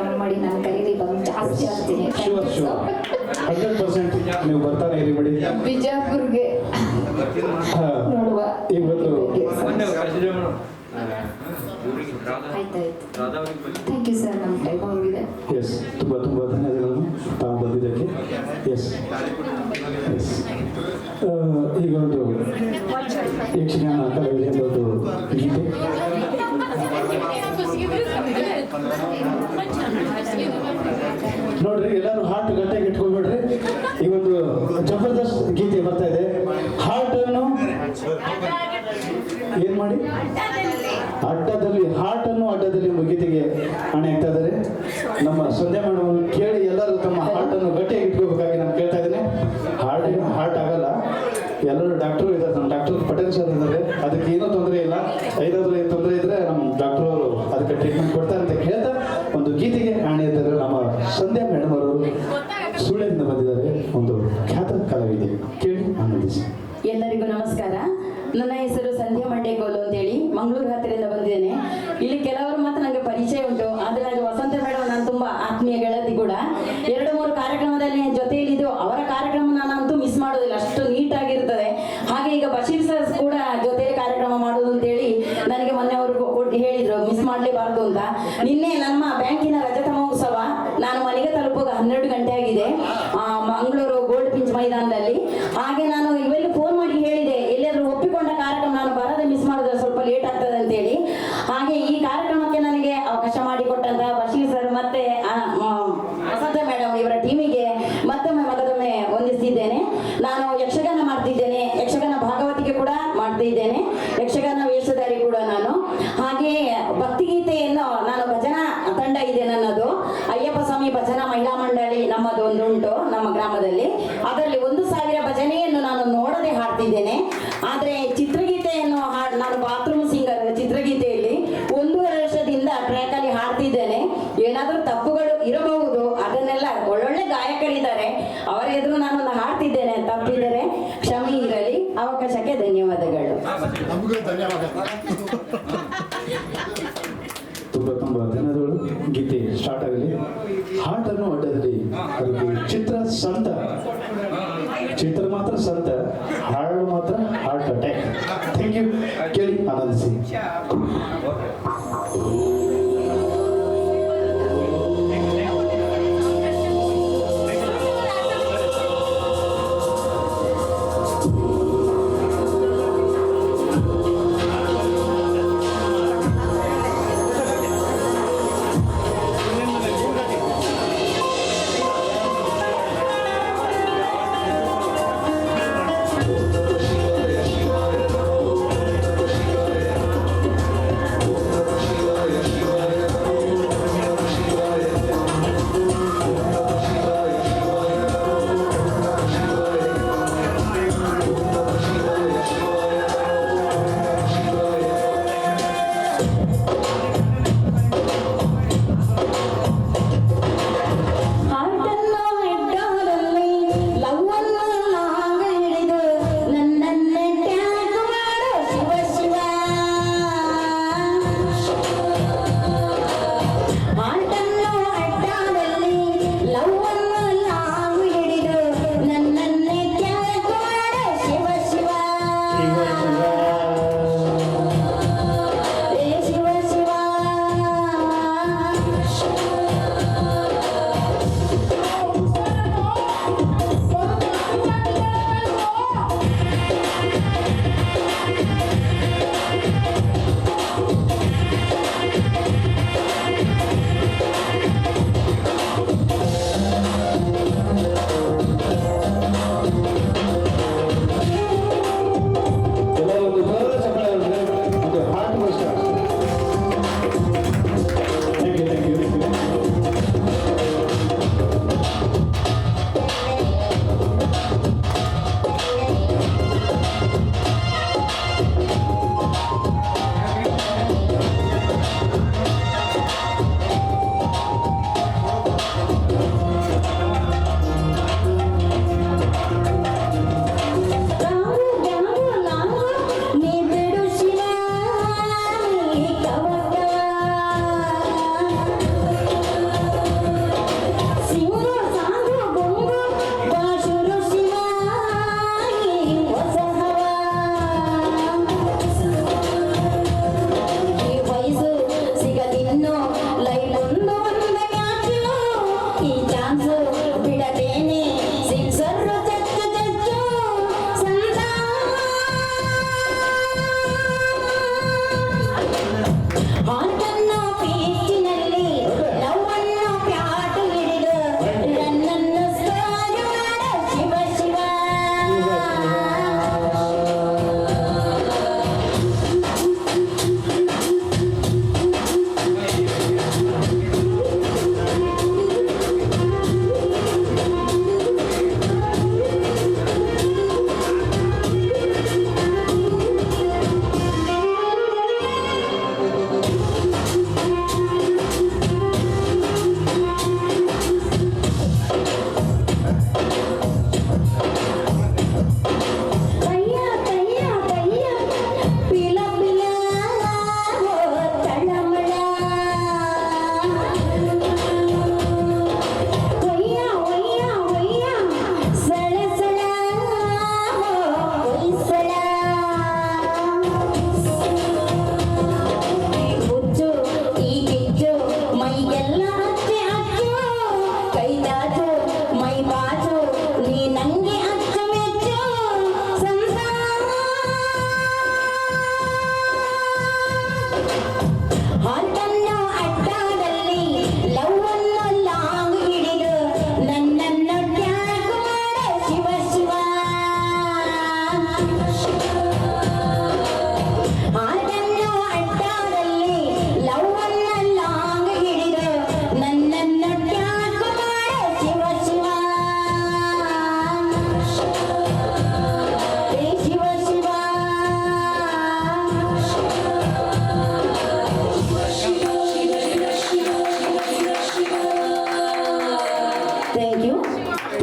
ಕಾರ್ಯಕ್ರಮ ಮಾಡಿ ನಾನು ಕರೀರಿ ಬಂದು ಜಾಸ್ತಿ ಆಗ್ತೀನಿ. ಶೂರ್ 100% ನೀವು ಬರ್ತಾನೆ ಇರಿ ಬಿಡಿ. ಬಿಜಾಪುರ್ಗೆ ನೋಡುವ ಇವತ್ತು ಆಯ್ತಾಯ್ತು. ಥ್ಯಾಂಕ್ ಯು ಸರ್, ನಮ್ಮ ಟೈಮ್ ಹೋಗಿದೆ. ಎಸ್, ತುಂಬ ತುಂಬ ಧನ್ಯವಾದಗಳು ತಾವು ಬಂದಿದ್ದಕ್ಕೆ. ಎಸ್ ಎಸ್ ಈಗ ಒಂದು ಯಕ್ಷಗಾನ ಕಲಾವಿದ ಒಂದು ಗೀತೆ. ನೋಡ್ರಿ, ಎಲ್ಲರೂ ಹಾರ್ಟ್ ಗಟ್ಟಿಗೆ ಇಟ್ಕೊಂಡ್ಬಿಡ್ರಿ. ಈ ಒಂದು ಜಬರ್ದಸ್ತ್ ಗೀತೆ ಬರ್ತಾ ಇದೆ. ಹಾರ್ಟ್ ಅನ್ನು ಏನ್ ಮಾಡಿ ಅಡ್ಡದಲ್ಲಿ, ಹಾರ್ಟ್ ಅನ್ನು ಅಡ್ಡದಲ್ಲಿ ಗೀತೆಗೆ ಹಣೆ ಆಗ್ತಾ ಇದ್ದಾರೆ. ನಮ್ಮ ಸಂಧ್ಯಾ ಮೇಡಮ್ ಕೇಳಿ ಎಲ್ಲರೂ ತಮ್ಮ ಹಾರ್ಟ್ ಅನ್ನು ಗಟ್ಟಿಯಾಗಿ ಇಟ್ಕೋಬೇಕಾಗಿ ನಾನು ಕೇಳ್ತಾ ಇದ್ದೇನೆ. ಹಾರ್ಟ್ ಆಗಲ್ಲ, ಎಲ್ಲರೂ ಡಾಕ್ಟರ್ ಇದ್ದಾರೆ. ನಮ್ಮ ಡಾಕ್ಟರ್ ಪಟೇಲ್ ಸರ್ ಇದ್ದಾರೆ, ಅದಕ್ಕೆ ಏನೂ ತೊಂದರೆ ಇಲ್ಲ. ಐದಾದ್ರೂ ಏನು ತೊಂದರೆ ಇದ್ರೆ ನಮ್ಮ ಡಾಕ್ಟರ್ ಅವರು ಅದಕ್ಕೆ ಟ್ರೀಟ್ಮೆಂಟ್ ಕೊಡ್ತಾರೆ ಅಂತ ಹೇಳ್ತಾ ಒಂದು ಗೀತೆಗೆ ಹಣೆ ಇದ್ದಾರೆ. ನಮ್ಮ ಸಂಧ್ಯಾ ಮೇಡಮ್ ಅವರು ಸುಳ್ಳಿನಿಂದ ಬಂದಿದ್ದಾರೆ, ಒಂದು ಖ್ಯಾತ ಕಲಾವಿದೆ. ಕೇಳಿ ಆನಂದಿಸಿ. ಎಲ್ಲರಿಗೂ ನಮಸ್ಕಾರ. ನನ್ನ ಹೆಸರು ಸಂಧ್ಯಾ ಮಂಡೇಕೋಲು ಅಂತೇಳಿ ಮಂಗಳೂರು ಹತ್ತಿರದಿಂದ ಬಂದಿದ್ದೇನೆ. ಇಲ್ಲಿ ಕೆಲವರು ಮಾತ್ರ ನನಗೆ ಪರಿಚಯ ಉಂಟು, ಆದರೆ ನನಗೆ ವಸಂತ ಮೇಡಮ್ ನಾನು ತುಂಬಾ ಆತ್ಮೀಯ ಗೆಳತಿ ಕೂಡ. 2-3 ಕಾರ್ಯಕ್ರಮದಲ್ಲಿ ಜೊತೆಯಲ್ಲಿದ್ದು ಅವರ ಕಾರ್ಯಕ್ರಮ ನಾನಂತೂ ಮಿಸ್ ಮಾಡೋದಿಲ್ಲ, ಅಷ್ಟು ನೀಟಾಗಿರ್ತದೆ. ಹಾಗೆ ಈಗ ಬಶೀರ್ ಸರ್ ಕೂಡ ಜೊತೆಯಲ್ಲಿ ಕಾರ್ಯಕ್ರಮ ಮಾಡೋದು ಅಂತೇಳಿ ನನಗೆ ಮೊನ್ನೆ ಅವರು ಹೇಳಿದ್ರು, ಮಿಸ್ ಮಾಡಲೇಬಾರ್ದು ಅಂತ. ನಿನ್ನೆ ನಮ್ಮ ಬ್ಯಾಂಕಿನ ರಜತ ಮಹೋತ್ಸವ, ನಾನು ಮನೆಗೆ ತಲುಪುವಾಗ 12 ಗಂಟೆ ಆಗಿದೆ, ಮಂಗಳೂರು ಗೋಲ್ಡ್ ಪಿಂಚ್ ಮೈದಾನದಲ್ಲಿ. ಹಾಗೆ ನಾನು ಇವರಿಗೆ ಫೋನ್ ಮಾಡಿ ಹೇಳಿದೆ, ಎಲ್ಲಾದ್ರೂ ಒಪ್ಪಿಕೊಂಡ ಕಾರ್ಯಕ್ರಮ ನಾನು ಬರದೆ ಮಿಸ್ ಮಾಡಿದ್ರೆ ಸ್ವಲ್ಪ ಲೇಟ್ ಆಗ್ತದೆ ಅಂತೇಳಿ. ಹಾಗೆ ಈ ಕಾರ್ಯಕ್ರಮಕ್ಕೆ ನನಗೆ ಅವಕಾಶ ಮಾಡಿಕೊಟ್ಟಂತ ಬಶೀರ್ ಸರ್ ಮತ್ತೆ ವಸಂತ ಮೇಡಮ್ ಇವರ ಟೀಮಿಗೆ ಮತ್ತೊಮ್ಮೆ ವಂದಿಸ್ತಿದ್ದೇನೆ. ನಾನು ಯಕ್ಷಗಾನ ಮಾಡ್ತಿದ್ದೇನೆ, ಯಕ್ಷಗಾನ ಭಾಗವತಿಕೆ ಕೂಡ ಮಾಡ್ತಿದ್ದೇನೆ, ಯಕ್ಷಗಾನ ವೇಷಧಾರಿ ಕೂಡ ನಾನು. ಹಾಗೆ ಭಕ್ತಿಗೀತೆಯನ್ನು ನಾನು ಭಜನಾ ತಂಡ ಇದೆ ನನ್ನದು, ಅಯ್ಯಪ್ಪ ಸ್ವಾಮಿ ಭಜನಾ ಮಹಿಳಾ ಮಂಡಳಿ ನಮ್ಮದು ಒಂದು ಉಂಟು ನಮ್ಮ ಗ್ರಾಮದಲ್ಲಿ. ಅದರಲ್ಲಿ 1000 ಭಜನೆಯನ್ನು ನಾನು ನೋಡದೆ ಹಾಡ್ತಿದ್ದೇನೆ. ಆದರೆ ಚಿತ್ರಗೀತೆಯನ್ನು ನಾನು ಬಾತ್ರೂಮ್ ಸಿಂಗರ್, ಚಿತ್ರಗೀತೆಯಲ್ಲಿ 1.5 ವರ್ಷದಿಂದ ಟ್ರ್ಯಾಕ್ ಅಲ್ಲಿ ಹಾಡ್ತಿದ್ದೇನೆ. ಏನಾದರೂ ತಪ್ಪುಗಳು ಇರಬಹುದು, ಅದನ್ನೆಲ್ಲ ಒಳ್ಳೊಳ್ಳೆ ಗಾಯಕರಿದ್ದಾರೆ, ಅವರ ಎದುರು ನಾನೊಂದು ಹಾಡ್ತಿದ್ದೇನೆ. ತಪ್ಪಿದರೆ ಕ್ಷಮೆ ಇರಲಿ. ಅವಕಾಶಕ್ಕೆ ಧನ್ಯವಾದಗಳು. ತುಂಬಾ ಧನ್ಯವಾದಗಳು. ಗೀತೆ ಸ್ಟಾರ್ಟ್ ಆಗಲಿ. ಹಾರ್ಟ್ ಅನ್ನು ಅಡ್ಡದಲ್ಲಿ, ಅದಕ್ಕೆ ಚಿತ್ರ ಮಾತ್ರ ಸಂತ, ಹಾಡು ಮಾತ್ರ ಹಾರ್ಟ್ ಅಟ್ಯಾಕ್. Thank you. ಕೇಳಿ ಆನಂದಿಸಿ.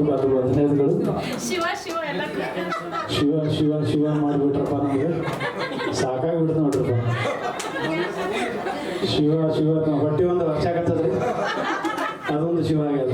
ತುಂಬ ತುಂಬ ಧನ್ಯವಾದಗಳು. ಶಿವ ಶಿವ ಎಲ್ಲ ಶಿವ ಶಿವ ಶಿವ ಮಾಡಿಬಿಟ್ರಪ್ಪ ನಮಗೆ ಸಾಕಾಗ್ಬಿಡ್ತು ನೋಡ್ರಪ್ಪ. ಶಿವ ಶಿವ ನಮ್ಮ ಹೊಟ್ಟೆ ಒಂದು ವರ್ಷ ಆಗತ್ತದ್ರಿ, ಅದೊಂದು ಶಿವ ಆಗ್ಯದ.